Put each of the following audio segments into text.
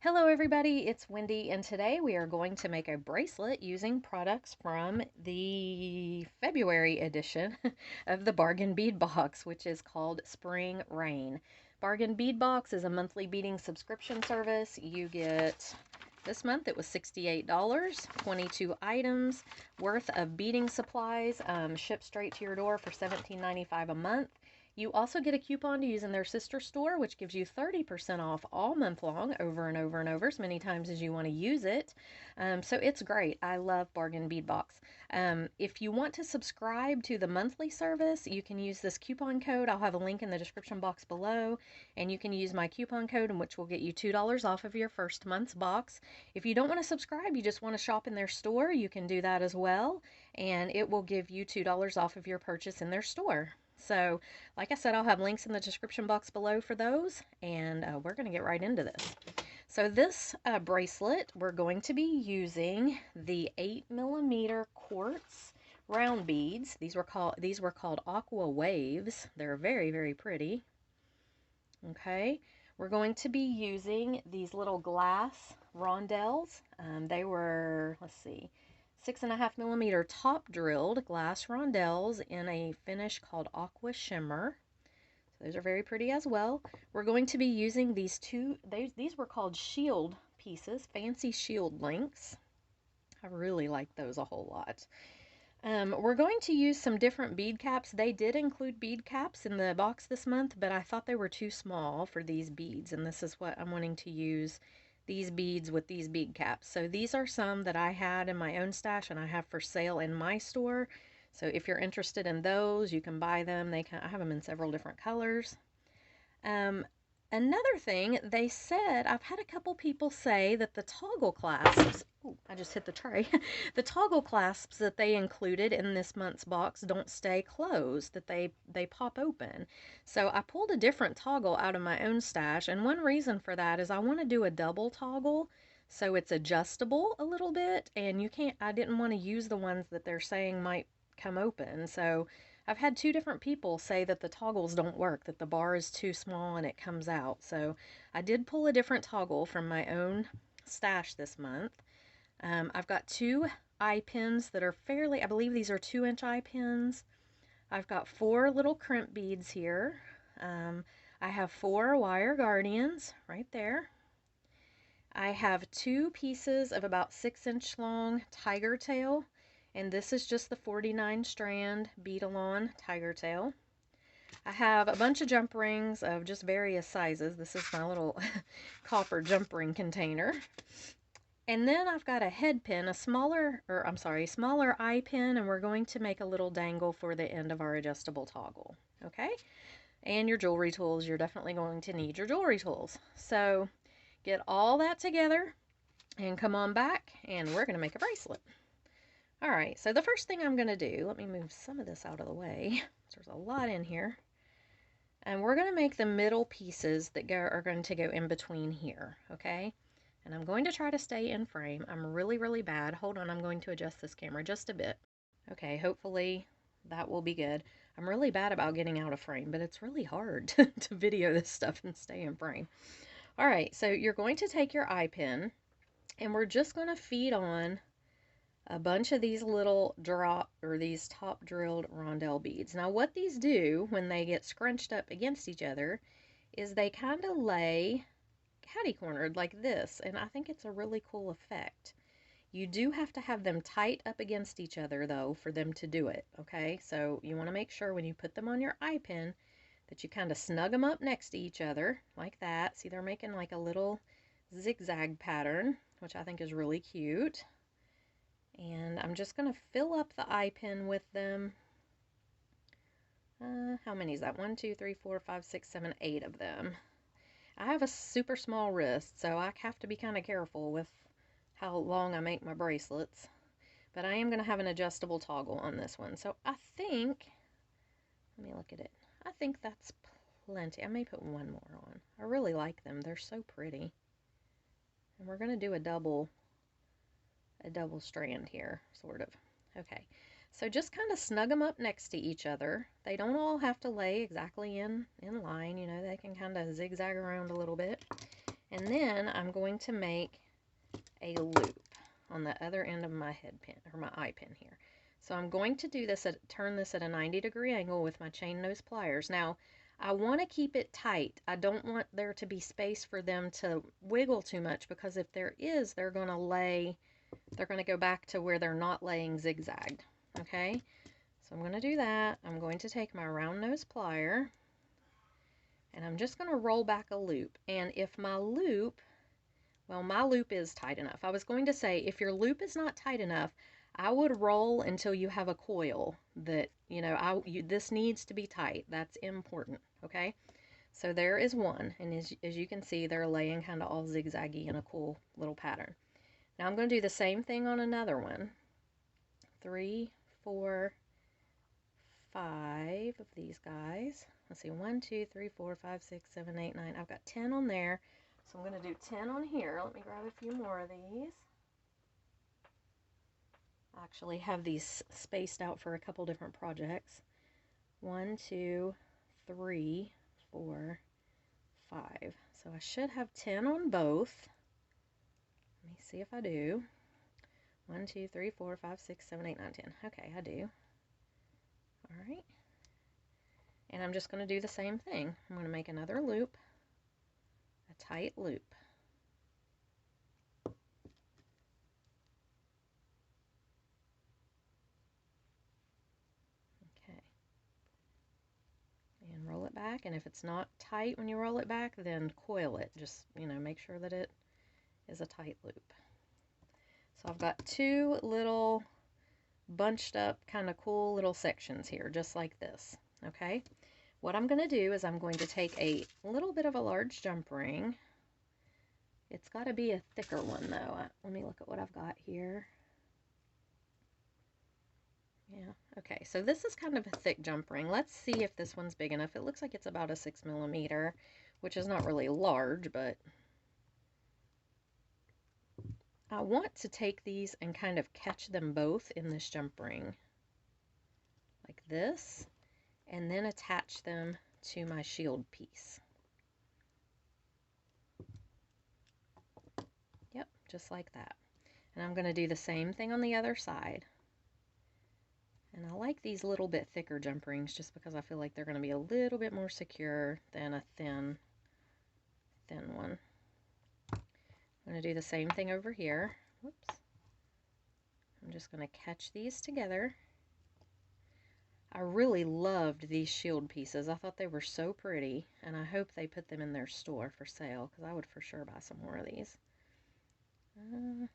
Hello everybody, it's Wendy, and today we are going to make a bracelet using products from the February edition of the Bargain Bead Box, which is called Spring Rain. Bargain Bead Box is a monthly beading subscription service. You get, this month it was $68, 22 items worth of beading supplies, shipped straight to your door for $17.95 a month. You also get a coupon to use in their sister store, which gives you 30% off all month long, over and over and over, as many times as you want to use it. So it's great. I love Bargain Bead Box. If you want to subscribe to the monthly service, you can use this coupon code. I'll have a link in the description box below, and you can use my coupon code, which will get you $2 off of your first month's box. If you don't want to subscribe, you just want to shop in their store, you can do that as well, and it will give you $2 off of your purchase in their store. So, like I said, I'll have links in the description box below for those, and we're going to get right into this. So this bracelet, we're going to be using the 8mm quartz round beads. These were called Aqua Waves. They're very, very pretty. Okay, we're going to be using these little glass rondelles. They were, let's see, 6.5mm top drilled glass rondelles in a finish called Aqua Shimmer. So those are very pretty as well. We're going to be using these these were called shield pieces, fancy shield links. I really like those a whole lot. We're going to use some different bead caps. They did include bead caps in the box this month, but I thought they were too small for these beads, and this is what I'm wanting to use, these beads with these bead caps. So these are some that I had in my own stash and I have for sale in my store. So if you're interested in those, you can buy them. I have them in several different colors. Another thing, they said, I've had a couple people say that the toggle clasps, ooh, I just hit the tray, the toggle clasps that they included in this month's box don't stay closed, that they pop open. So I pulled a different toggle out of my own stash, and one reason for that is I want to do a double toggle, so it's adjustable a little bit, and I didn't want to use the ones that they're saying might come open. So I've had two different people say that the toggles don't work, that the bar is too small and it comes out. So I did pull a different toggle from my own stash this month. I've got two eye pins that are fairly, I believe these are 2-inch eye pins. I've got 4 little crimp beads here. I have 4 wire guardians right there. I have 2 pieces of about 6-inch long tiger tail, and this is just the 49 strand bead-along tiger tail. I have a bunch of jump rings of just various sizes. This is my little copper jump ring container. And then I've got a head pin, smaller eye pin, and we're going to make a little dangle for the end of our adjustable toggle. Okay? And your jewelry tools. You're definitely going to need your jewelry tools. So get all that together and come on back, and we're going to make a bracelet. Alright, so the first thing I'm going to do, let me move some of this out of the way. There's a lot in here. And we're going to make the middle pieces that are going to go in between here, okay? And I'm going to try to stay in frame. I'm really, really bad. Hold on, I'm going to adjust this camera just a bit. Okay, hopefully that will be good. I'm really bad about getting out of frame, but it's really hard to video this stuff and stay in frame. Alright, so you're going to take your eye pin, and we're just going to feed on a bunch of these little these top drilled rondelle beads. Now what these do when they get scrunched up against each other is they kind of lay catty-cornered like this, and I think it's a really cool effect. You do have to have them tight up against each other though for them to do it, okay? So you want to make sure when you put them on your eye pin that you kind of snug them up next to each other like that. See, they're making like a little zigzag pattern, which I think is really cute. And I'm just going to fill up the eye pin with them. How many is that? 1, 2, 3, 4, 5, 6, 7, 8 of them. I have a super small wrist, so I have to be kind of careful with how long I make my bracelets. But I am going to have an adjustable toggle on this one. So I think, let me look at it. I think that's plenty. I may put one more on. I really like them. They're so pretty. And we're going to do a double strand here, sort of. Okay, so just kind of snug them up next to each other. They don't all have to lay exactly in line, you know, they can kind of zigzag around a little bit. And then I'm going to make a loop on the other end of my head pin, or my eye pin here. So I'm going to do this turn this at a 90-degree angle with my chain nose pliers. Now, I want to keep it tight. I don't want there to be space for them to wiggle too much, because if there is, they're going to go back to where they're not laying zigzagged. Okay? So I'm going to do that. I'm going to take my round nose plier, and I'm just going to roll back a loop. And if my loop, well, my loop is tight enough. I was going to say, if your loop is not tight enough, I would roll until you have a coil that, you know, this needs to be tight. That's important, okay? So there is one, and as you can see, they're laying kind of all zigzaggy in a cool little pattern. Now I'm going to do the same thing on another one. 3, 4, 5 of these guys. Let's see, 1, 2, 3, 4, 5, 6, 7, 8, 9. I've got 10 on there. So I'm going to do 10 on here. Let me grab a few more of these. I actually have these spaced out for a couple different projects. 1, 2, 3, 4, 5. So I should have 10 on both. Let me see if I do. 1, 2, 3, 4, 5, 6, 7, 8, 9, 10. Okay, I do. All right. And I'm just going to do the same thing. I'm going to make another loop, a tight loop. Okay. And roll it back. And if it's not tight when you roll it back, then coil it. Just, you know, make sure that it is a tight loop. So I've got two little bunched up kind of cool little sections here, just like this. Okay. What I'm going to do is I'm going to take a little bit of a large jump ring. It's got to be a thicker one though. Let me look at what I've got here. Yeah, okay, so this is kind of a thick jump ring. Let's see if this one's big enough. It looks like it's about a 6mm, which is not really large, but I want to take these and kind of catch them both in this jump ring, like this, and then attach them to my shield piece. Yep, just like that. And I'm going to do the same thing on the other side. And I like these little bit thicker jump rings just because I feel like they're going to be a little bit more secure than a thin one. I'm going to do the same thing over here. Whoops. I'm just going to catch these together. I really loved these shield pieces. I thought they were so pretty, and I hope they put them in their store for sale, because I would for sure buy some more of these. Let me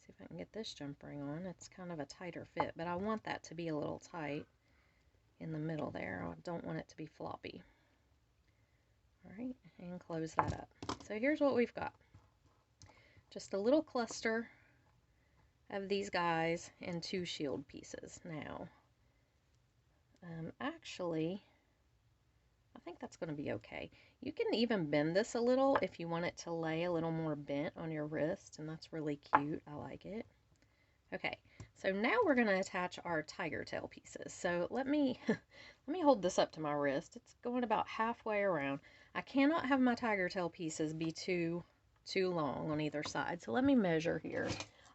see if I can get this jump ring on. It's kind of a tighter fit, but I want that to be a little tight in the middle there. I don't want it to be floppy. Alright, and close that up. So here's what we've got. Just a little cluster of these guys and two shield pieces. Now, actually, I think that's going to be okay. You can even bend this a little if you want it to lay a little more bent on your wrist, and that's really cute. I like it. Okay, so now we're going to attach our tiger tail pieces. So let me let me hold this up to my wrist. It's going about halfway around. I cannot have my tiger tail pieces be too long on either side. So let me measure here.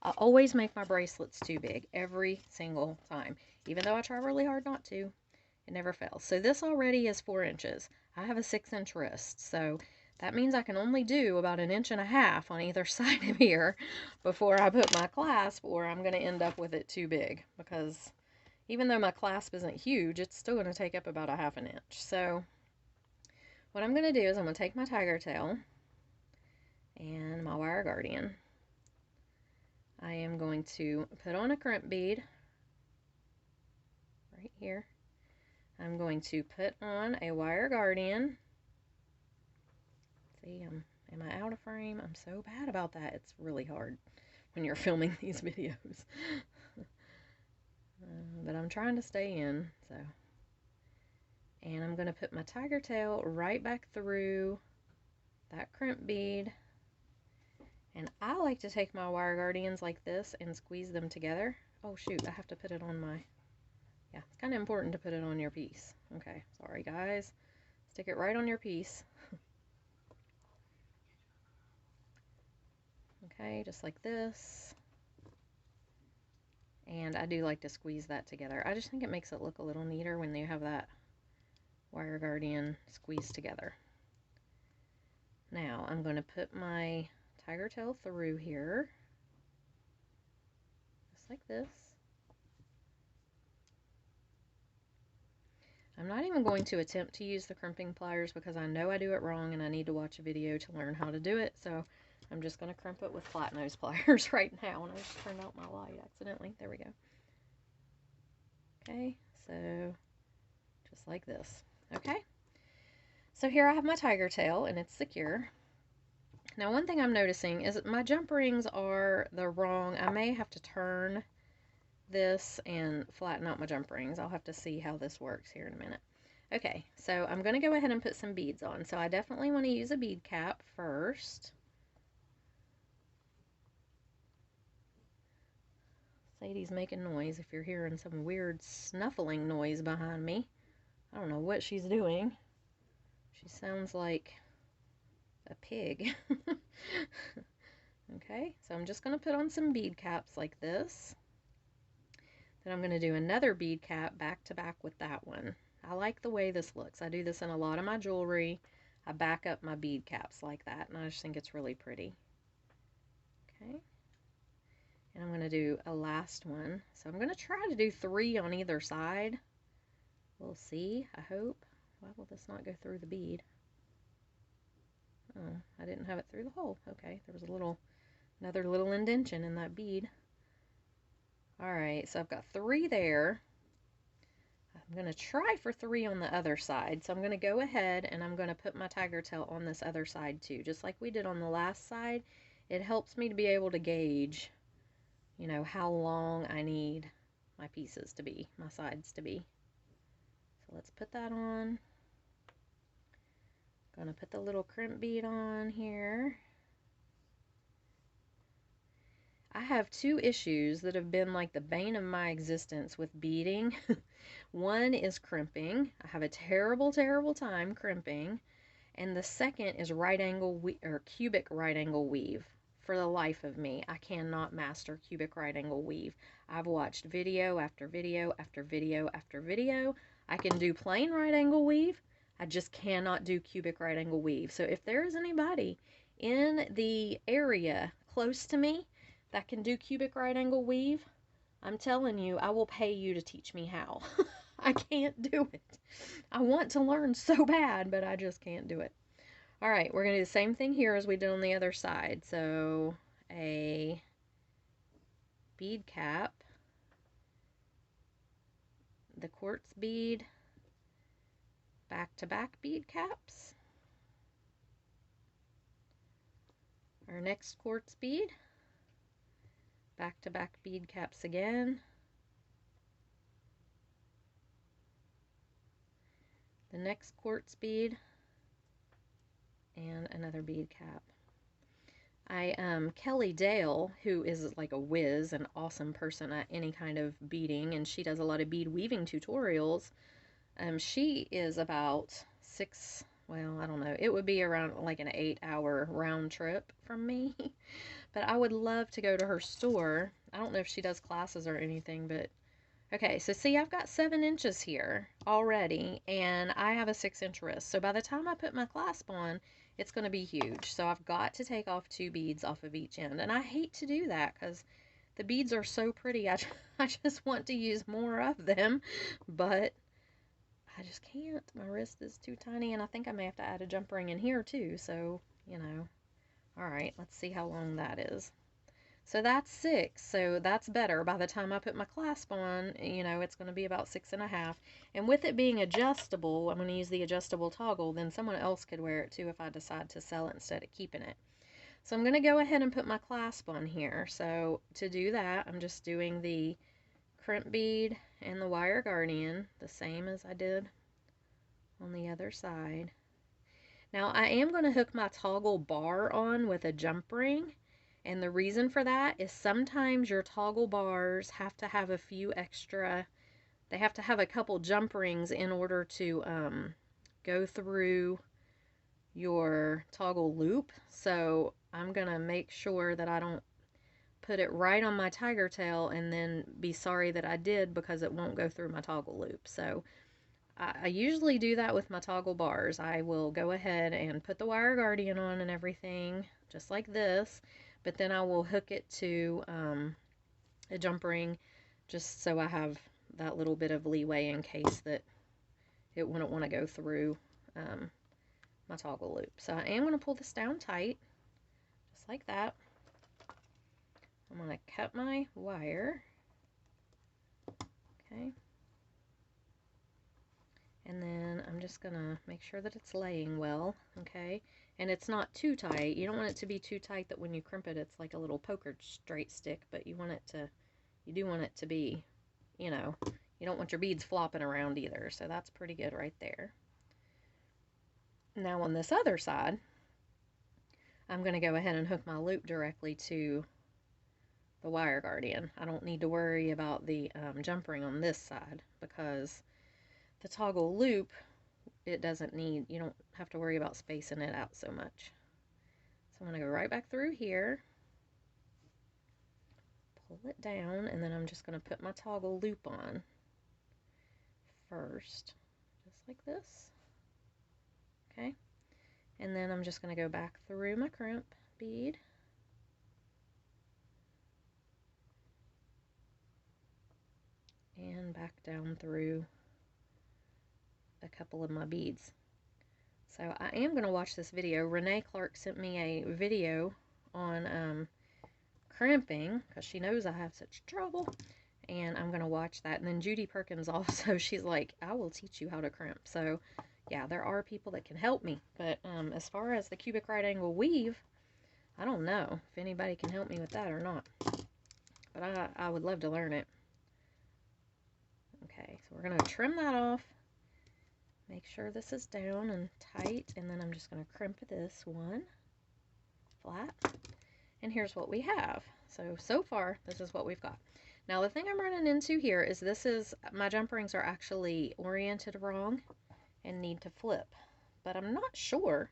I always make my bracelets too big every single time, even though I try really hard not to. It never fails. So this already is 4 inches. I have a 6-inch wrist, so that means I can only do about 1.5 inches on either side of here before I put my clasp, or I'm going to end up with it too big, because even though my clasp isn't huge, it's still going to take up about 1/2 inch. So what I'm going to do is I'm going to take my tiger tail and my wire guardian. I am going to put on a crimp bead right here. I'm going to put on a wire guardian. See, am I out of frame? I'm so bad about that. It's really hard when you're filming these videos. But I'm trying to stay in, so. And I'm going to put my tiger tail right back through that crimp bead. And I like to take my wire guardians like this and squeeze them together. Oh shoot, I have to put it on my, yeah, it's kind of important to put it on your piece. Okay, sorry guys. Stick it right on your piece. Okay, just like this. And I do like to squeeze that together. I just think it makes it look a little neater when you have that wire guardian squeezed together. Now I'm going to put my tiger tail through here, just like this. I'm not even going to attempt to use the crimping pliers because I know I do it wrong and I need to watch a video to learn how to do it. So I'm just going to crimp it with flat nose pliers right now. And I just turned out my light accidentally. There we go. Okay, so just like this. Okay, so here I have my tiger tail and it's secure. Now one thing I'm noticing is that my jump rings are the wrong. I may have to turn this and flatten out my jump rings. I'll have to see how this works here in a minute. Okay, so I'm going to go ahead and put some beads on. So I definitely want to use a bead cap first. Sadie's making noise. If you're hearing some weird snuffling noise behind me, I don't know what she's doing. She sounds like a pig. Okay, so I'm just going to put on some bead caps like this. Then I'm going to do another bead cap back to back with that one. I like the way this looks. I do this in a lot of my jewelry. I back up my bead caps like that, and I just think it's really pretty. Okay, and I'm going to do a last one. So I'm going to try to do 3 on either side. We'll see, I hope. Why will this not go through the bead? Oh, I didn't have it through the hole. Okay, there was another little indention in that bead. Alright, so I've got 3 there. I'm going to try for 3 on the other side. So I'm going to go ahead and I'm going to put my tiger tail on this other side too. Just like we did on the last side. It helps me to be able to gauge, you know, how long I need my pieces to be, my sides to be. So let's put that on. Going to put the little crimp bead on here. I have 2 issues that have been like the bane of my existence with beading. One is crimping. I have a terrible, terrible time crimping. And the second is right angle or cubic right angle weave. For the life of me, I cannot master cubic right angle weave. I've watched video after video after video after video. I can do plain right angle weave. I just cannot do cubic right angle weave. So if there is anybody in the area close to me that can do cubic right angle weave, I'm telling you, I will pay you to teach me how. I can't do it. I want to learn so bad, but I just can't do it. All right, we're going to do the same thing here as we did on the other side. So a bead cap, the quartz bead, back-to-back bead caps, our next quartz bead, back-to-back bead caps again, the next quartz bead, and another bead cap. Kelly Dale, who is like a whiz, an awesome person at any kind of beading, and she does a lot of bead weaving tutorials. She is about 6, well, I don't know, it would be around like an 8-hour round trip from me. But I would love to go to her store. I don't know if she does classes or anything, but okay, so see, I've got 7 inches here already, and I have a 6-inch wrist. So by the time I put my clasp on, it's going to be huge. So I've got to take off 2 beads off of each end. And I hate to do that because the beads are so pretty. I just want to use more of them, but I just can't. My wrist is too tiny, and I think I may have to add a jump ring in here too. So, you know, all right, let's see how long that is. So that's 6, so that's better. By the time I put my clasp on, you know, it's going to be about 6.5. And with it being adjustable, I'm going to use the adjustable toggle, then someone else could wear it too if I decide to sell it instead of keeping it. So I'm going to go ahead and put my clasp on here. So to do that, I'm just doing the crimp bead and the wire guardian, the same as I did on the other side. Now I am going to hook my toggle bar on with a jump ring. And the reason for that is sometimes your toggle bars have to have a few extra, they have to have a couple jump rings in order to go through your toggle loop. So I'm gonna make sure that I don't put it right on my tiger tail and then be sorry that I did because it won't go through my toggle loop. So I usually do that with my toggle bars. I will go ahead and put the wire guardian on and everything, just like this, but then I will hook it to a jump ring just so I have that little bit of leeway in case that it wouldn't want to go through my toggle loop. So I am going to pull this down tight, just like that. I'm going to cut my wire, okay, and then I'm just going to make sure that it's laying well, okay, and it's not too tight. You don't want it to be too tight that when you crimp it, it's like a little poker straight stick, but you want it to, you do want it to be, you know, you don't want your beads flopping around either, so that's pretty good right there. Now on this other side, I'm going to go ahead and hook my loop directly to the wire guardian. I don't need to worry about the jump ring on this side because the toggle loop, it doesn't need, you don't have to worry about spacing it out so much. So I'm going to go right back through here, pull it down, and then I'm just going to put my toggle loop on first, just like this, okay, and then I'm just going to go back through my crimp bead, and back down through a couple of my beads. So I am going to watch this video. Renee Clark sent me a video on crimping because she knows I have such trouble, and I'm going to watch that. And then Judy Perkins also, she's like, I will teach you how to crimp. So yeah, there are people that can help me, but as far as the cubic right angle weave, I don't know if anybody can help me with that or not, but I would love to learn it. Okay, so we're going to trim that off. Make sure this is down and tight, and then I'm just going to crimp this one flat, and here's what we have. So far, this is what we've got. Now, the thing I'm running into here is my jump rings are actually oriented wrong and need to flip, but I'm not sure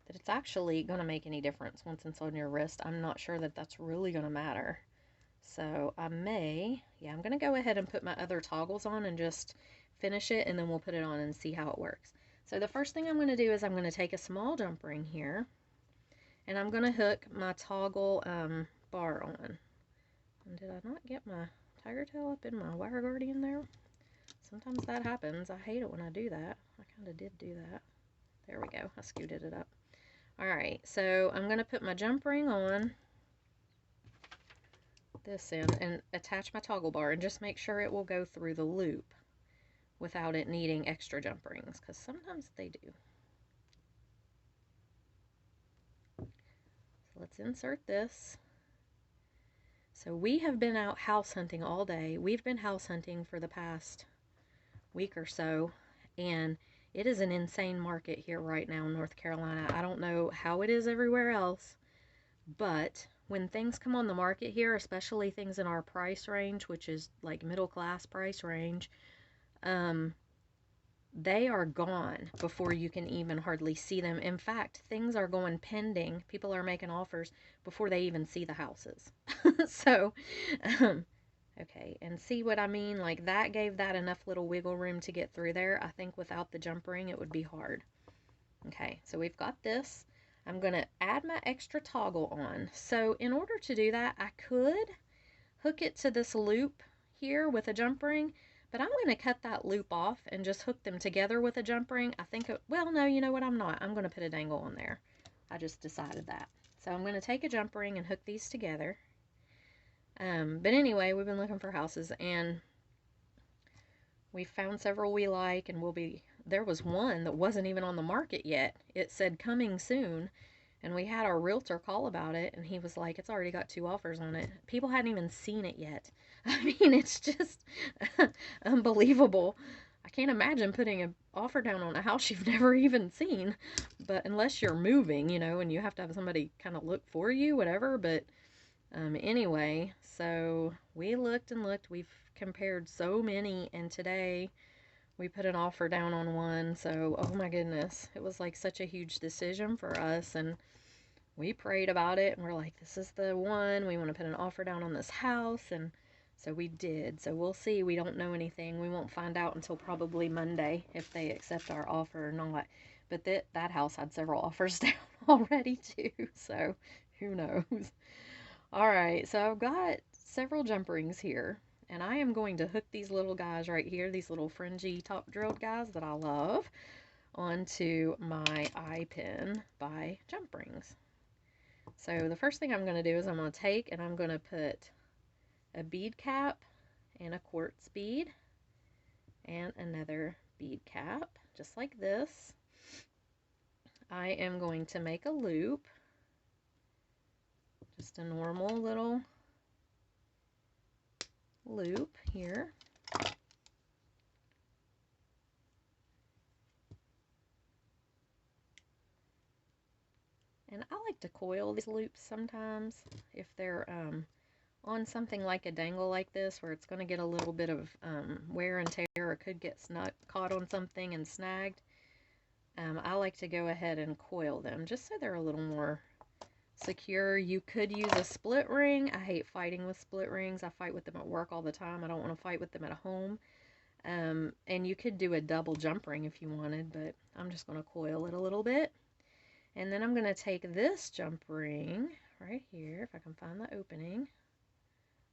that it's actually going to make any difference once it's on your wrist. I'm not sure that that's really going to matter. So I'm going to go ahead and put my other toggles on and just finish it, and then we'll put it on and see how it works. So the first thing I'm going to do is I'm going to take a small jump ring here, and I'm going to hook my toggle bar on. And did I not get my tiger tail up in my wire guardian there? Sometimes that happens. I hate it when I do that. I kind of did do that. There we go. I scooted it up. Alright, so I'm going to put my jump ring on this end and attach my toggle bar, and just make sure it will go through the loop without it needing extra jump rings, because sometimes they do. So let's insert this. So we have been out house hunting all day. We've been house hunting for the past week or so, and it is an insane market here right now in North Carolina. I don't know how it is everywhere else, but when things come on the market here, especially things in our price range, which is like middle class price range, they are gone before you can even hardly see them. In fact, things are going pending. People are making offers before they even see the houses. So, okay, and see what I mean? Like, that gave that enough little wiggle room to get through there. I think without the jump ring, it would be hard. Okay, so we've got this. I'm going to add my extra toggle on. So in order to do that, I could hook it to this loop here with a jump ring, but I'm going to cut that loop off and just hook them together with a jump ring. I think, well, no, you know what? I'm not. I'm going to put a dangle on there. I just decided that. So I'm going to take a jump ring and hook these together. But anyway, we've been looking for houses, and we found several we like, and there was one that wasn't even on the market yet. It said coming soon, and we had our realtor call about it, and he was like, it's already got 2 offers on it. People hadn't even seen it yet. I mean, it's just unbelievable. I can't imagine putting an offer down on a house you've never even seen, but unless you're moving, you know, and you have to have somebody kind of look for you, whatever. But anyway, so we looked and looked. We've compared so many, and today we put an offer down on one. So, oh my goodness, it was like such a huge decision for us, and we prayed about it and we're like, this is the one. We want to put an offer down on this house. And so we did. So we'll see. We don't know anything. We won't find out until probably Monday if they accept our offer or not. But that house had several offers down already too. So who knows? All right. So I've got several jump rings here. And I am going to hook these little guys right here, these little fringy top drilled guys that I love, onto my eye pin by jump rings. So the first thing I'm going to do is I'm going to take and I'm going to put a bead cap and a quartz bead and another bead cap, just like this. I am going to make a loop, just a normal little loop here. And I like to coil these loops sometimes if they're on something like a dangle like this, where it's going to get a little bit of wear and tear, or could get caught on something and snagged. I like to go ahead and coil them just so they're a little more secure. You could use a split ring. I hate fighting with split rings. I fight with them at work all the time. I don't want to fight with them at home. And you could do a double jump ring if you wanted, but I'm just going to coil it a little bit. And then I'm going to take this jump ring right here, if I can find the opening.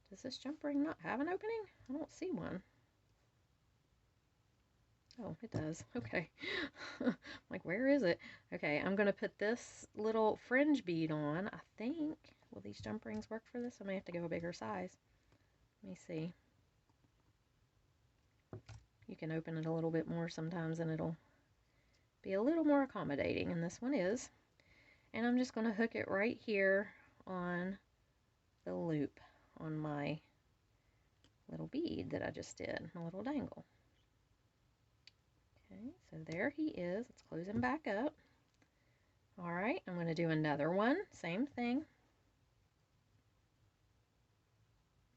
Does this jump ring not have an opening? I don't see one. Oh, it does. Okay. Like, where is it? Okay, I'm going to put this little fringe bead on, I think. Will these jump rings work for this? I may have to go a bigger size. Let me see. You can open it a little bit more sometimes and it'll be a little more accommodating, and this one is. And I'm just going to hook it right here on the loop on my little bead that I just did, my little dangle. Okay, so there he is. Let's close him back up. All right, I'm going to do another one, same thing.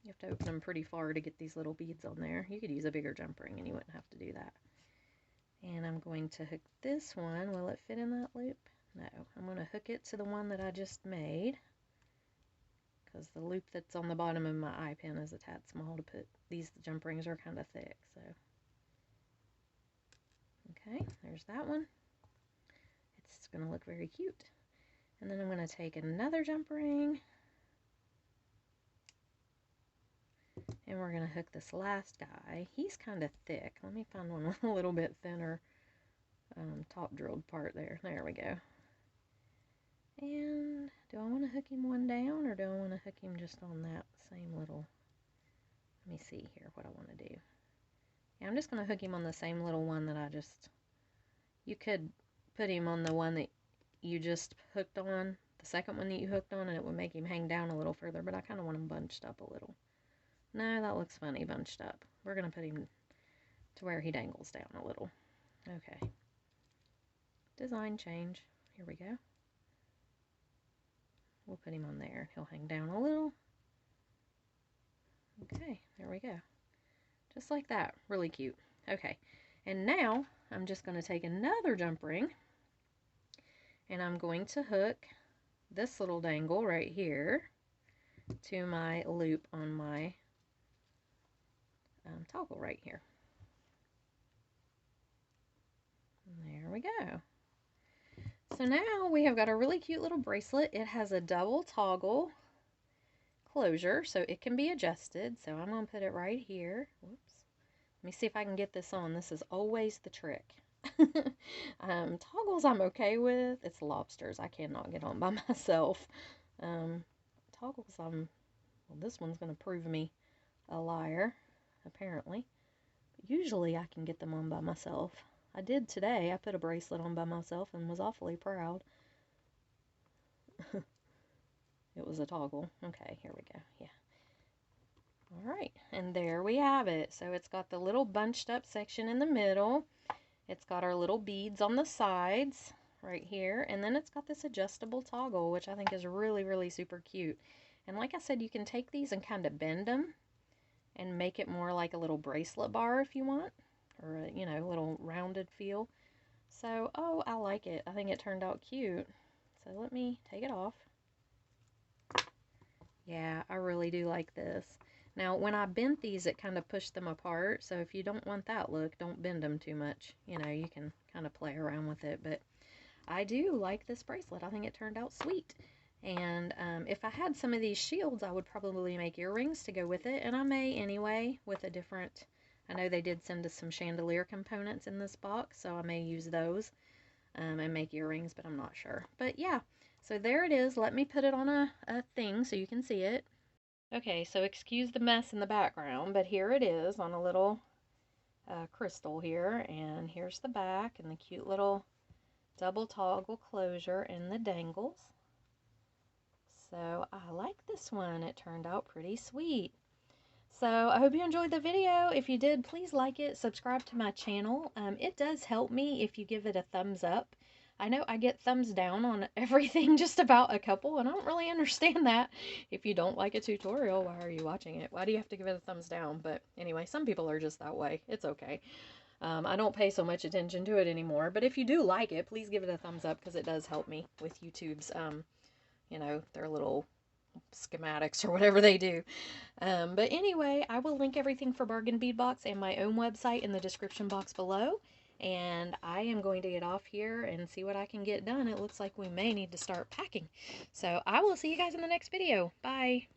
You have to open them pretty far to get these little beads on there. You could use a bigger jump ring and you wouldn't have to do that. And I'm going to hook this one. Will it fit in that loop? No, I'm going to hook it to the one that I just made, because the loop that's on the bottom of my eye pin is a tad small to put. These jump rings are kind of thick, so. Okay, there's that one. It's going to look very cute. And then I'm going to take another jump ring, and we're going to hook this last guy. He's kind of thick. Let me find one with a little bit thinner top drilled part there. There we go. And do I want to hook him one down, or do I want to hook him just on that same little, let me see here what I want to do. Yeah, I'm just going to hook him on the same little one that I just, you could put him on the one that you just hooked on, the second one that you hooked on, and it would make him hang down a little further, but I kind of want him bunched up a little. No, that looks funny, bunched up. We're going to put him to where he dangles down a little. Okay. Design change. Here we go. We'll put him on there. He'll hang down a little. Okay, there we go. Just like that. Really cute. Okay, and now I'm just going to take another jump ring, and I'm going to hook this little dangle right here to my loop on my toggle right here. And there we go. So now we have got a really cute little bracelet. It has a double toggle closure, so it can be adjusted. So I'm going to put it right here. Whoops. Let me see if I can get this on. This is always the trick. Toggles I'm okay with. It's lobsters I cannot get on by myself. Toggles well, this one's going to prove me a liar, apparently. But usually I can get them on by myself. I did today. I put a bracelet on by myself and was awfully proud. It was a toggle. Okay, here we go. Yeah. Alright, and there we have it. So it's got the little bunched up section in the middle. It's got our little beads on the sides right here. And then it's got this adjustable toggle, which I think is really, really super cute. And like I said, you can take these and kind of bend them and make it more like a little bracelet bar if you want. Or a, a little rounded feel. So, oh, I like it. I think it turned out cute. So let me take it off. Yeah, I really do like this. Now, when I bent these, it kind of pushed them apart. So if you don't want that look, don't bend them too much. You know, you can kind of play around with it. But I do like this bracelet. I think it turned out sweet. And if I had some of these shields, I would probably make earrings to go with it. And I may anyway with a different... I know they did send us some chandelier components in this box, so I may use those and make earrings, but I'm not sure. But yeah, so there it is. Let me put it on a thing so you can see it. Okay, so excuse the mess in the background, but here it is on a little crystal here. And here's the back and the cute little double toggle closure and the dangles. So I like this one. It turned out pretty sweet. So I hope you enjoyed the video. If you did, please like it, subscribe to my channel. It does help me if you give it a thumbs up. I know I get thumbs down on everything, just about a couple, and I don't really understand that. If you don't like a tutorial, why are you watching it? Why do you have to give it a thumbs down? But anyway, some people are just that way. It's okay. I don't pay so much attention to it anymore, but if you do like it, please give it a thumbs up because it does help me with YouTube's, you know, their little schematics or whatever they do. But anyway, I will link everything for Bargain Bead Box and my own website in the description box below. And I am going to get off here and see what I can get done. It looks like we may need to start packing. So I will see you guys in the next video. Bye.